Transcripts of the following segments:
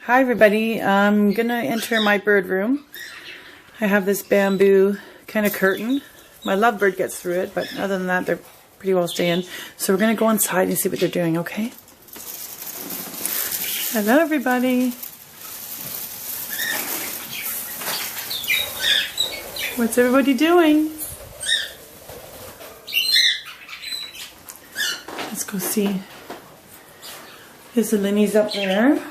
Hi everybody, I'm gonna enter my bird room. I have this bamboo kind of curtain. My lovebird gets through it, but other than that they're pretty well staying. So we're gonna go inside and see what they're doing, okay? Hello everybody. What's everybody doing? Let's go see. There's the linnies up there.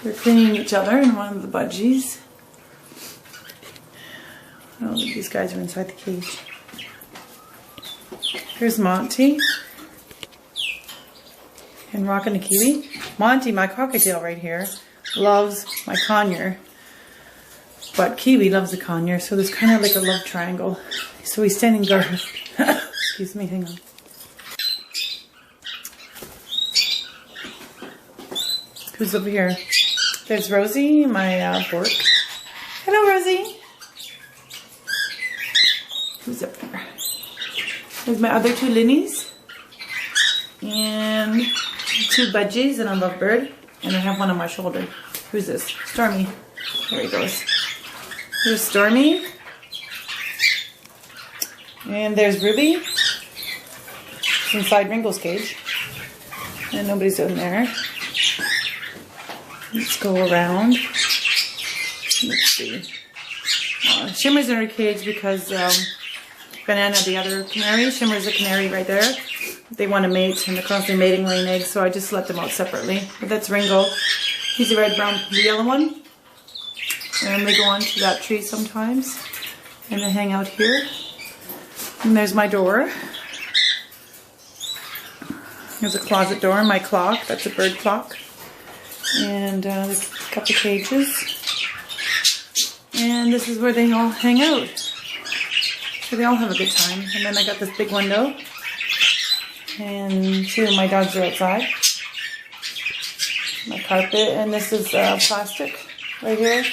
They're cleaning each other in one of the budgies. Oh, these guys are inside the cage. Here's Monty. And Rockin' the Kiwi. Monty, my cockatiel right here, loves my conure. But Kiwi loves the conure, so there's kind of like a love triangle. So he's standing guard. Excuse me, hang on. Who's over here? There's Rosie, my bork. Hello, Rosie. Who's up there? There's my other two linnies. And two budgies and a lovebird. And I have one on my shoulder. Who's this? Stormy. There he goes. There's Stormy. And there's Ruby. It's inside Ringle's cage. And nobody's in there. Let's go around. Let's see. Shimmer's in her cage because Banana, the other canary, Shimmer's a canary right there. They want to mate and they're constantly mating, laying eggs, so I just let them out separately. But that's Ringle. He's the red, brown, the yellow one. And they go on to that tree sometimes. And they hang out here. And there's my door. There's a closet door, my clock. That's a bird clock. And there's a couple cages. And this is where they all hang out. So they all have a good time. And then I got this big window. And two of my dogs are outside. My carpet. And this is plastic right here.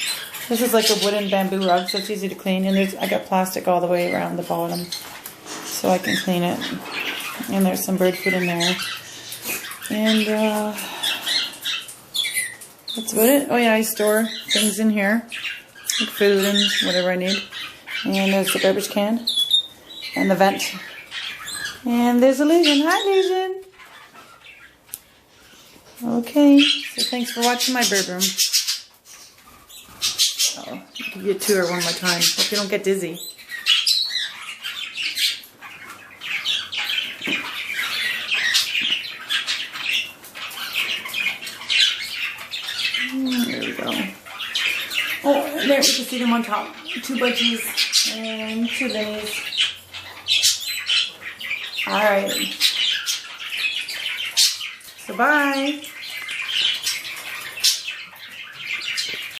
This is like a wooden bamboo rug, so it's easy to clean. And I got plastic all the way around the bottom, so I can clean it. And there's some bird food in there. And that's about it. Oh yeah, I store things in here, like food and whatever I need. And there's the garbage can and the vent. And there's Illusion. Hi, Illusion. Okay, so thanks for watching my bird room. I'll give you a tour one more time. Hope you don't get dizzy. There we go. Oh, and there you can see them on top. Two budgies and two linnies. Alright. So bye.